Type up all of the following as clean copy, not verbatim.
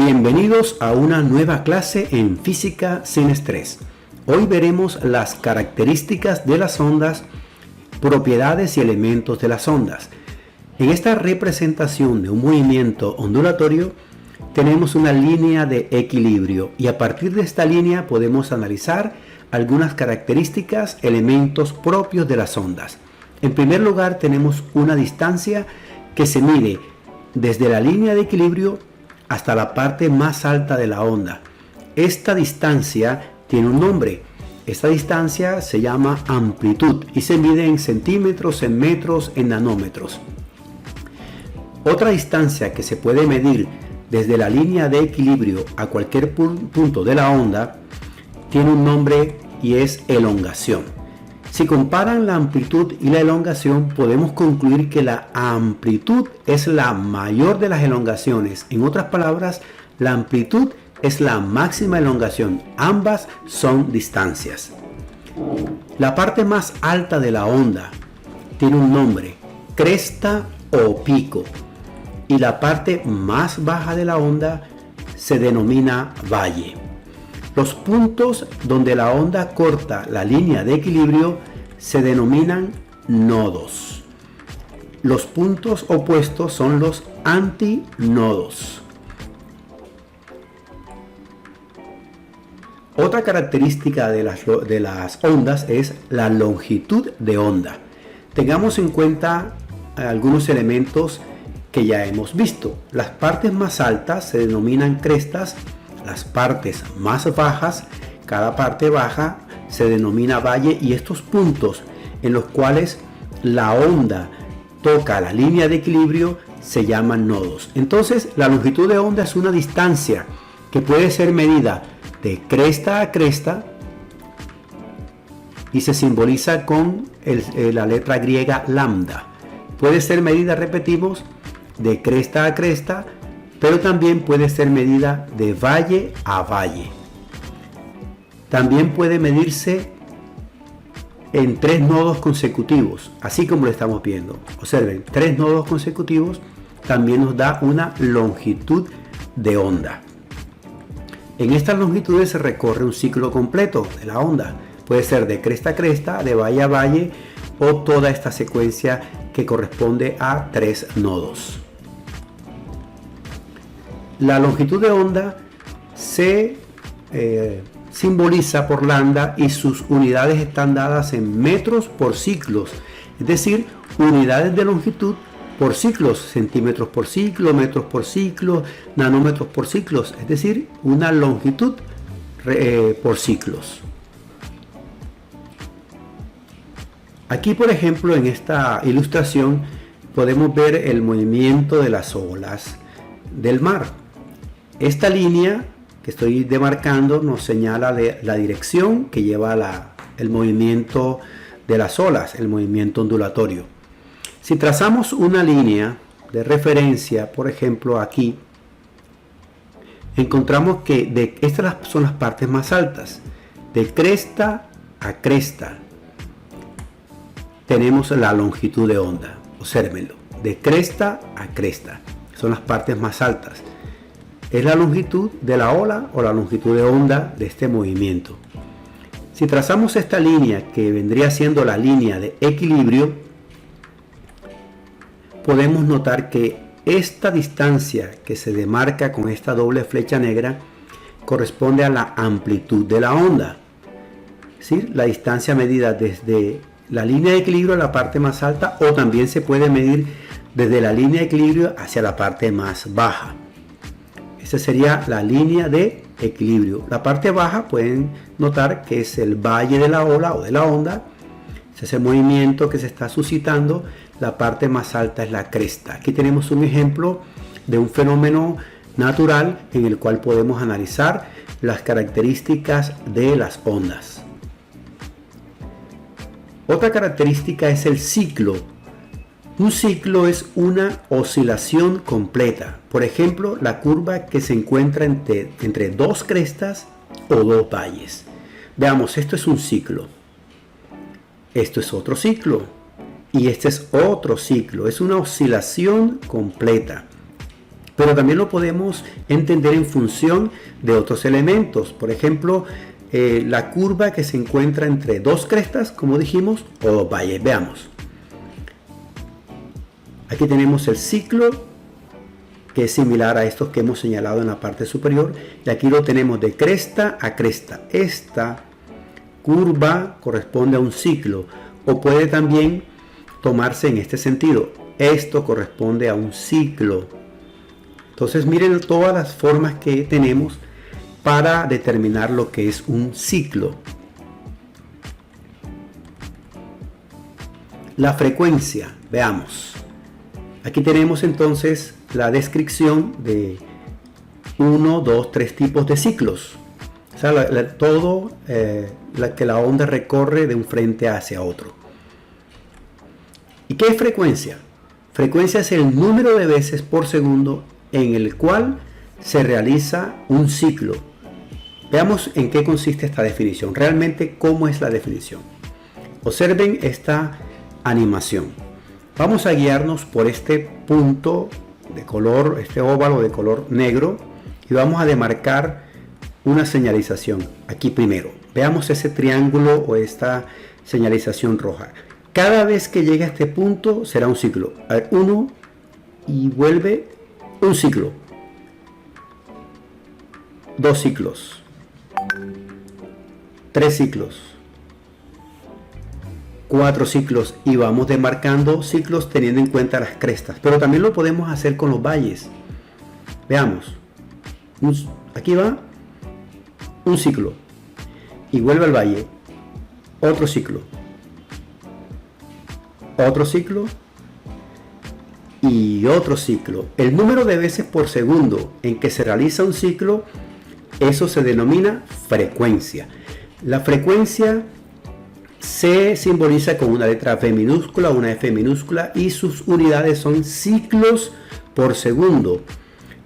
Bienvenidos a una nueva clase en Física sin Estrés. Hoy veremos las características de las ondas, propiedades y elementos de las ondas. En esta representación de un movimiento ondulatorio tenemos una línea de equilibrio y a partir de esta línea podemos analizar algunas características, elementos propios de las ondas. En primer lugar tenemos una distancia que se mide desde la línea de equilibrio hasta la parte más alta de la onda. Esta distancia tiene un nombre. Esta distancia se llama amplitud y se mide en centímetros, en metros, en nanómetros. Otra distancia que se puede medir desde la línea de equilibrio a cualquier punto de la onda tiene un nombre y es elongación. Si comparan la amplitud y la elongación, podemos concluir que la amplitud es la mayor de las elongaciones. En otras palabras, la amplitud es la máxima elongación. Ambas son distancias. La parte más alta de la onda tiene un nombre, cresta o pico. Y la parte más baja de la onda se denomina valle. Los puntos donde la onda corta la línea de equilibrio se denominan nodos. Los puntos opuestos son los antinodos. Otra característica de las ondas es la longitud de onda. Tengamos en cuenta algunos elementos que ya hemos visto. Las partes más altas se denominan crestas. Las partes más bajas, cada parte baja se denomina valle, y estos puntos en los cuales la onda toca la línea de equilibrio se llaman nodos. Entonces, la longitud de onda es una distancia que puede ser medida de cresta a cresta y se simboliza con la letra griega lambda. Puede ser medida, repetimos, de cresta a cresta, pero también puede ser medida de valle a valle. También puede medirse en 3 nodos consecutivos, así como lo estamos viendo. Observen, 3 nodos consecutivos también nos da una longitud de onda. En estas longitudes se recorre un ciclo completo de la onda. Puede ser de cresta a cresta, de valle a valle o toda esta secuencia que corresponde a 3 nodos. La longitud de onda se simboliza por lambda y sus unidades están dadas en metros por ciclos, es decir, unidades de longitud por ciclos, centímetros por ciclo, metros por ciclo, nanómetros por ciclos, es decir, una longitud por ciclos. Aquí, por ejemplo, en esta ilustración podemos ver el movimiento de las olas del mar. Esta línea que estoy demarcando nos señala la dirección que lleva el movimiento de las olas, el movimiento ondulatorio. Si trazamos una línea de referencia, por ejemplo aquí, encontramos que estas son las partes más altas. De cresta a cresta tenemos la longitud de onda. Obsérvenlo. De cresta a cresta son las partes más altas. Es la longitud de la ola o la longitud de onda de este movimiento. Si trazamos esta línea que vendría siendo la línea de equilibrio, podemos notar que esta distancia que se demarca con esta doble flecha negra corresponde a la amplitud de la onda. Es decir, la distancia medida desde la línea de equilibrio a la parte más alta, o también se puede medir desde la línea de equilibrio hacia la parte más baja. Esta sería la línea de equilibrio. La parte baja pueden notar que es el valle de la ola o de la onda. Es ese movimiento que se está suscitando. La parte más alta es la cresta. Aquí tenemos un ejemplo de un fenómeno natural en el cual podemos analizar las características de las ondas. Otra característica es el ciclo. Un ciclo es una oscilación completa. Por ejemplo, la curva que se encuentra entre 2 crestas o 2 valles. Veamos, esto es un ciclo. Esto es otro ciclo. Y este es otro ciclo. Es una oscilación completa. pero también lo podemos entender en función de otros elementos. Por ejemplo, la curva que se encuentra entre dos crestas, como dijimos, o dos valles. Veamos. Aquí tenemos el ciclo, que es similar a estos que hemos señalado en la parte superior, y aquí lo tenemos de cresta a cresta. Esta curva corresponde a un ciclo, o puede también tomarse en este sentido. Esto corresponde a un ciclo. Entonces miren todas las formas que tenemos para determinar lo que es un ciclo. La frecuencia, veamos. Aquí tenemos entonces la descripción de 1, 2, 3 tipos de ciclos. O sea, que la onda recorre de un frente hacia otro. ¿Y qué es frecuencia? Frecuencia es el número de veces por segundo en el cual se realiza un ciclo. Veamos en qué consiste esta definición. Realmente, ¿cómo es la definición? Observen esta animación. Vamos a guiarnos por este punto de color, este óvalo de color negro, y vamos a demarcar una señalización. Aquí primero, veamos ese triángulo o esta señalización roja. Cada vez que llegue a este punto será un ciclo. A ver, uno y vuelve un ciclo. 2 ciclos. 3 ciclos. 4 ciclos, y vamos demarcando ciclos teniendo en cuenta las crestas, pero también lo podemos hacer con los valles. Veamos, aquí va un ciclo y vuelve al valle, otro ciclo y otro ciclo. El número de veces por segundo en que se realiza un ciclo, eso se denomina frecuencia. La frecuencia se simboliza con una letra V minúscula, una F minúscula, y sus unidades son ciclos por segundo.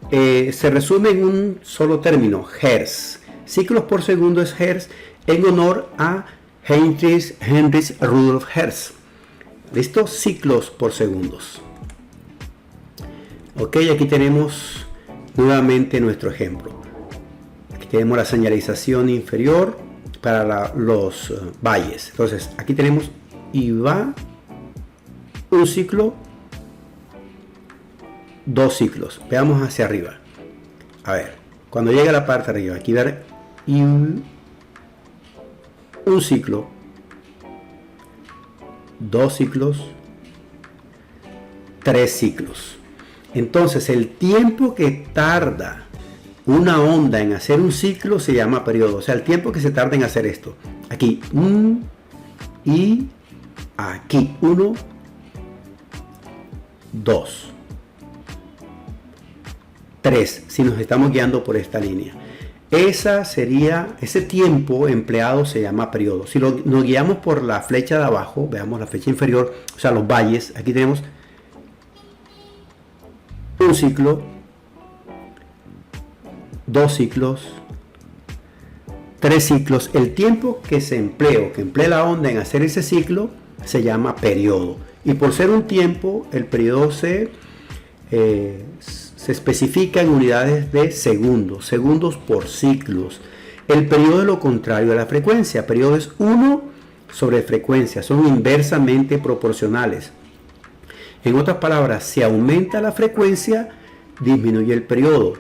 Se resume en un solo término, Hertz. Ciclos por segundo es Hertz, en honor a Heinrich Rudolf Hertz. ¿Listo? Ciclos por segundos. Ok, aquí tenemos nuevamente nuestro ejemplo. Aquí tenemos la señalización inferior para los valles. Entonces aquí tenemos y va un ciclo, 2 ciclos. Veamos hacia arriba. A ver, cuando llega a la parte de arriba, aquí ver y un ciclo, 2 ciclos, 3 ciclos. Entonces el tiempo que tarda una onda en hacer un ciclo se llama periodo. O sea, el tiempo que se tarda en hacer esto. Aquí, y aquí, 1, 2, 3, si nos estamos guiando por esta línea. Ese tiempo empleado se llama periodo. Si nos guiamos por la flecha de abajo, veamos la flecha inferior, o sea, los valles, aquí tenemos un ciclo, 2 ciclos, 3 ciclos. El tiempo que emplea la onda en hacer ese ciclo se llama periodo. Y por ser un tiempo, el periodo se especifica en unidades de segundos, segundos por ciclos. El periodo es lo contrario a la frecuencia. Periodo es 1 sobre frecuencia, son inversamente proporcionales. En otras palabras, si aumenta la frecuencia, disminuye el periodo.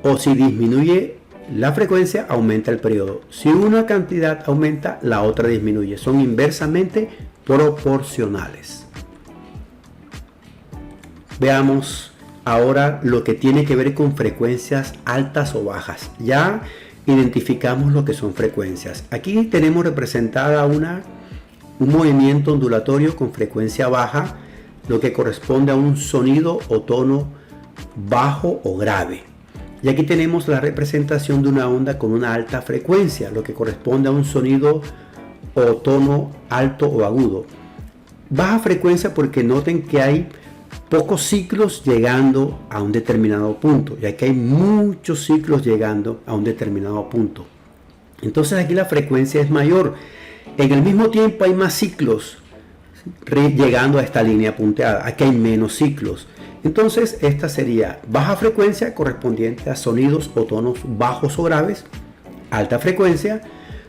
O si disminuye la frecuencia, aumenta el periodo. Si una cantidad aumenta, la otra disminuye. Son inversamente proporcionales. Veamos ahora lo que tiene que ver con frecuencias altas o bajas. Ya identificamos lo que son frecuencias. Aquí tenemos representada un movimiento ondulatorio con frecuencia baja, lo que corresponde a un sonido o tono bajo o grave. Y aquí tenemos la representación de una onda con una alta frecuencia, lo que corresponde a un sonido o tono alto o agudo. Baja frecuencia porque noten que hay pocos ciclos llegando a un determinado punto, ya que hay muchos ciclos llegando a un determinado punto. Entonces aquí la frecuencia es mayor. En el mismo tiempo hay más ciclos llegando a esta línea punteada. Aquí hay menos ciclos. Entonces esta sería baja frecuencia correspondiente a sonidos o tonos bajos o graves, alta frecuencia,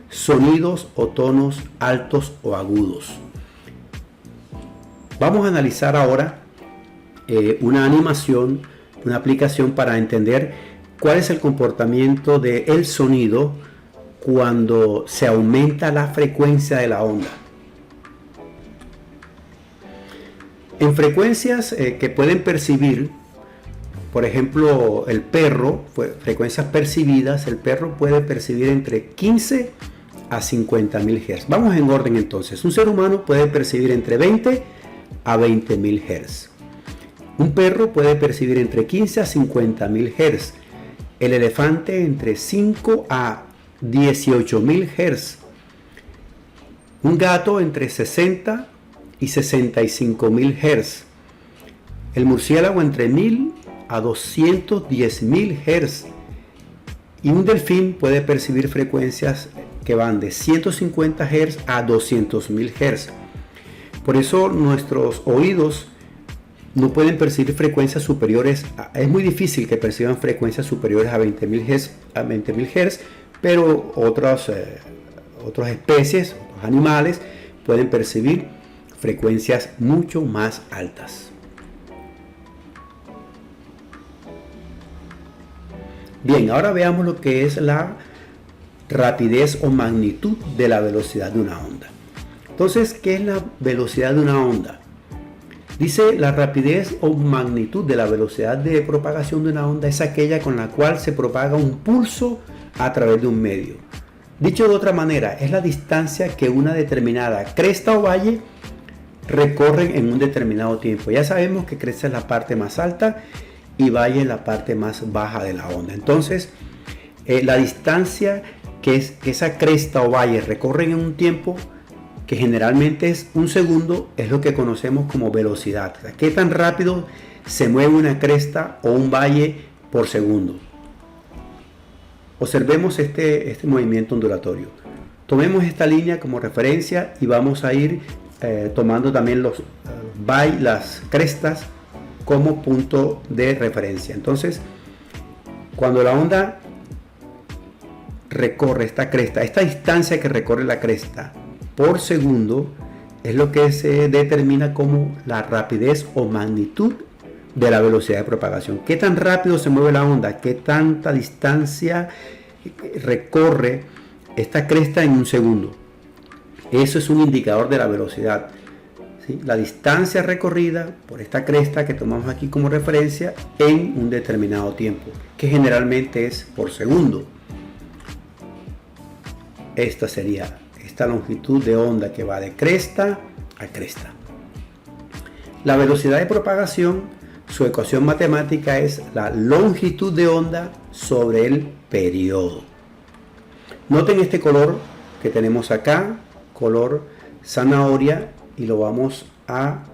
sonidos o tonos altos o agudos. Vamos a analizar ahora una animación, una aplicación para entender cuál es el comportamiento del sonido cuando se aumenta la frecuencia de la onda. En frecuencias que pueden percibir, por ejemplo, el perro, frecuencias percibidas, el perro puede percibir entre 15 a 50.000 Hz. Vamos en orden entonces. Un ser humano puede percibir entre 20 a 20.000 Hz. Un perro puede percibir entre 15 a 50.000 Hz. El elefante entre 5 a 18.000 Hz. Un gato entre 60 y 65.000 Hz. El murciélago entre 1000 a 210.000 Hz. Y un delfín puede percibir frecuencias que van de 150 Hz a 200.000 Hz. Por eso nuestros oídos no pueden percibir frecuencias superiores. Es muy difícil que perciban frecuencias superiores a 20.000 Hz, pero otras especies, otros animales pueden percibir frecuencias mucho más altas. Bien, ahora veamos lo que es la rapidez o magnitud de la velocidad de una onda. Entonces, ¿qué es la velocidad de una onda? Dice, la rapidez o magnitud de la velocidad de propagación de una onda es aquella con la cual se propaga un pulso a través de un medio. Dicho de otra manera, es la distancia que una determinada cresta o valle recorren en un determinado tiempo. Ya sabemos que cresta es la parte más alta y valle es la parte más baja de la onda. Entonces, la distancia que esa cresta o valle recorren en un tiempo, que generalmente es un segundo, es lo que conocemos como velocidad. O sea, ¿qué tan rápido se mueve una cresta o un valle por segundo? Observemos este movimiento ondulatorio. Tomemos esta línea como referencia y vamos a ir tomando también las crestas como punto de referencia. Entonces, cuando la onda recorre esta cresta, esta distancia que recorre la cresta por segundo, es lo que se determina como la rapidez o magnitud de la velocidad de propagación. ¿Qué tan rápido se mueve la onda? ¿Qué tanta distancia recorre esta cresta en un segundo? Eso es un indicador de la velocidad. ¿Sí? La distancia recorrida por esta cresta que tomamos aquí como referencia en un determinado tiempo, que generalmente es por segundo. Esta sería esta longitud de onda que va de cresta a cresta. La velocidad de propagación, su ecuación matemática es la longitud de onda sobre el periodo. Noten este color que tenemos acá, color zanahoria, y lo vamos a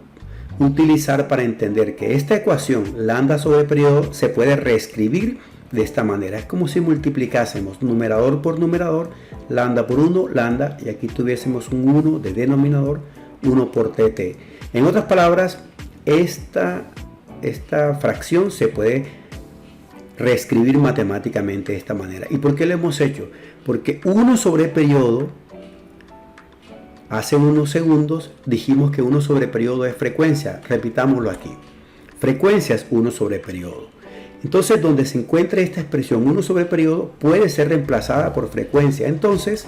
utilizar para entender que esta ecuación, lambda sobre periodo, se puede reescribir de esta manera. Es como si multiplicásemos numerador por numerador, lambda por 1, lambda, y aquí tuviésemos un 1 de denominador, 1 por tt. En otras palabras, esta fracción se puede reescribir matemáticamente de esta manera. ¿Y por qué lo hemos hecho? Porque 1 sobre periodo, hace unos segundos dijimos que 1 sobre periodo es frecuencia. Repitámoslo aquí. Frecuencia es 1 sobre periodo. Entonces, donde se encuentra esta expresión 1 sobre periodo puede ser reemplazada por frecuencia. Entonces,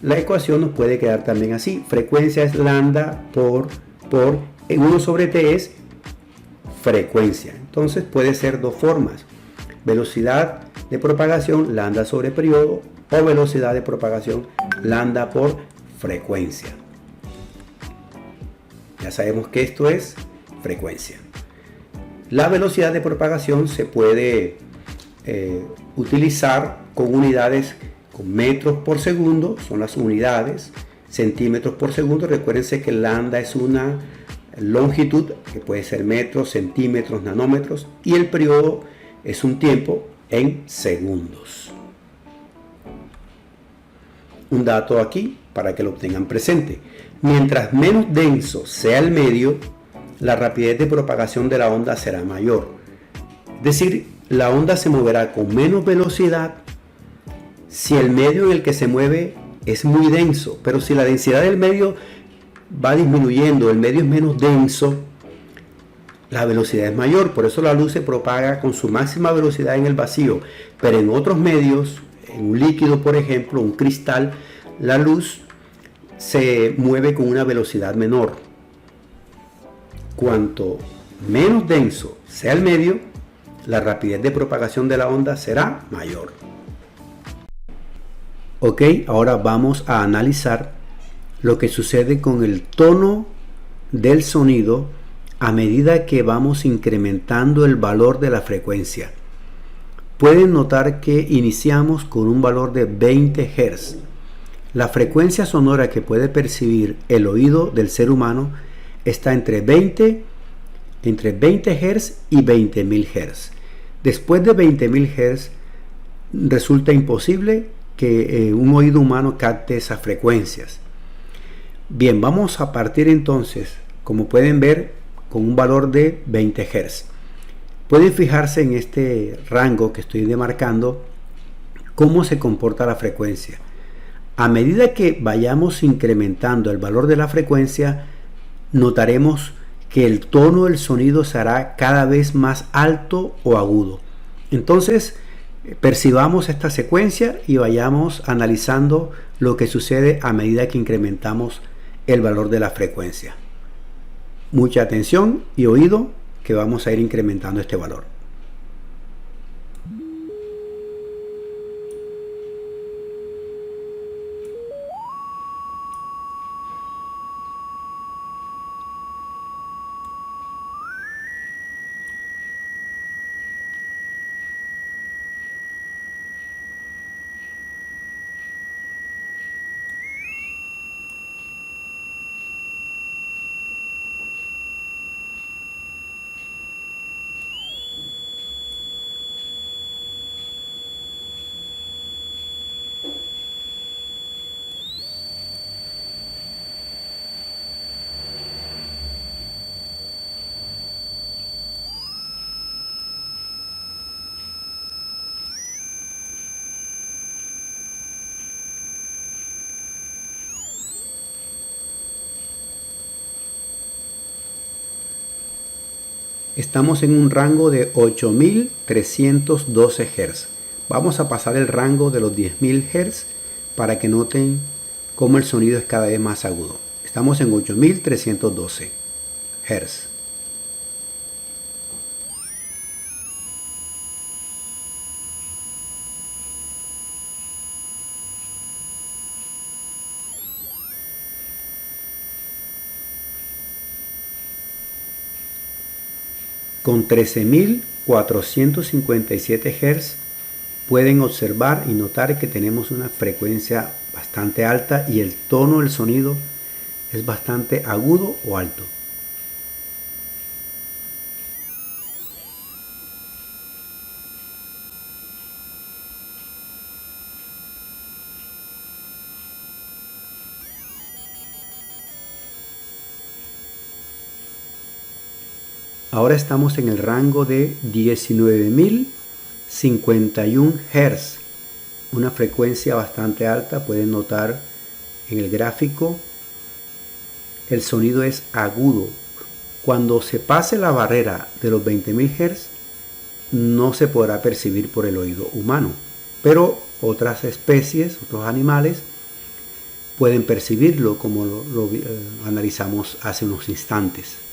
la ecuación nos puede quedar también así. Frecuencia es lambda por 1 sobre t es frecuencia. Entonces, puede ser dos formas. Velocidad de propagación, lambda sobre periodo, o velocidad de propagación, lambda por frecuencia. Ya sabemos que esto es frecuencia. La velocidad de propagación se puede utilizar con unidades, con metros por segundo, son las unidades, centímetros por segundo. Recuérdense que lambda es una longitud, que puede ser metros, centímetros, nanómetros, y el periodo es un tiempo en segundos. Un dato aquí para que lo tengan presente. Mientras menos denso sea el medio, la rapidez de propagación de la onda será mayor. Es decir, la onda se moverá con menos velocidad si el medio en el que se mueve es muy denso, pero si la densidad del medio va disminuyendo, el medio es menos denso, la velocidad es mayor. Por eso la luz se propaga con su máxima velocidad en el vacío, pero en otros medios, en un líquido por ejemplo, un cristal, la luz se mueve con una velocidad menor. Cuanto menos denso sea el medio, la rapidez de propagación de la onda será mayor. Ok, ahora vamos a analizar lo que sucede con el tono del sonido a medida que vamos incrementando el valor de la frecuencia. Pueden notar que iniciamos con un valor de 20 Hz. La frecuencia sonora que puede percibir el oído del ser humano está entre 20 Hz y 20.000 Hz. Después de 20.000 Hz resulta imposible que un oído humano capte esas frecuencias. Bien, vamos a partir entonces, como pueden ver, con un valor de 20 Hz. Pueden fijarse en este rango que estoy demarcando cómo se comporta la frecuencia. A medida que vayamos incrementando el valor de la frecuencia, notaremos que el tono del sonido será cada vez más alto o agudo. Entonces, percibamos esta secuencia y vayamos analizando lo que sucede a medida que incrementamos el valor de la frecuencia. Mucha atención y oído, que vamos a ir incrementando este valor. Estamos en un rango de 8.312 Hz. Vamos a pasar el rango de los 10.000 Hz para que noten cómo el sonido es cada vez más agudo. Estamos en 8.312 Hz. Con 13.457 Hz pueden observar y notar que tenemos una frecuencia bastante alta y el tono del sonido es bastante agudo o alto. Ahora estamos en el rango de 19.051 Hz, una frecuencia bastante alta. Pueden notar en el gráfico, el sonido es agudo. Cuando se pase la barrera de los 20.000 Hz, no se podrá percibir por el oído humano, pero otras especies, otros animales, pueden percibirlo, como lo analizamos hace unos instantes.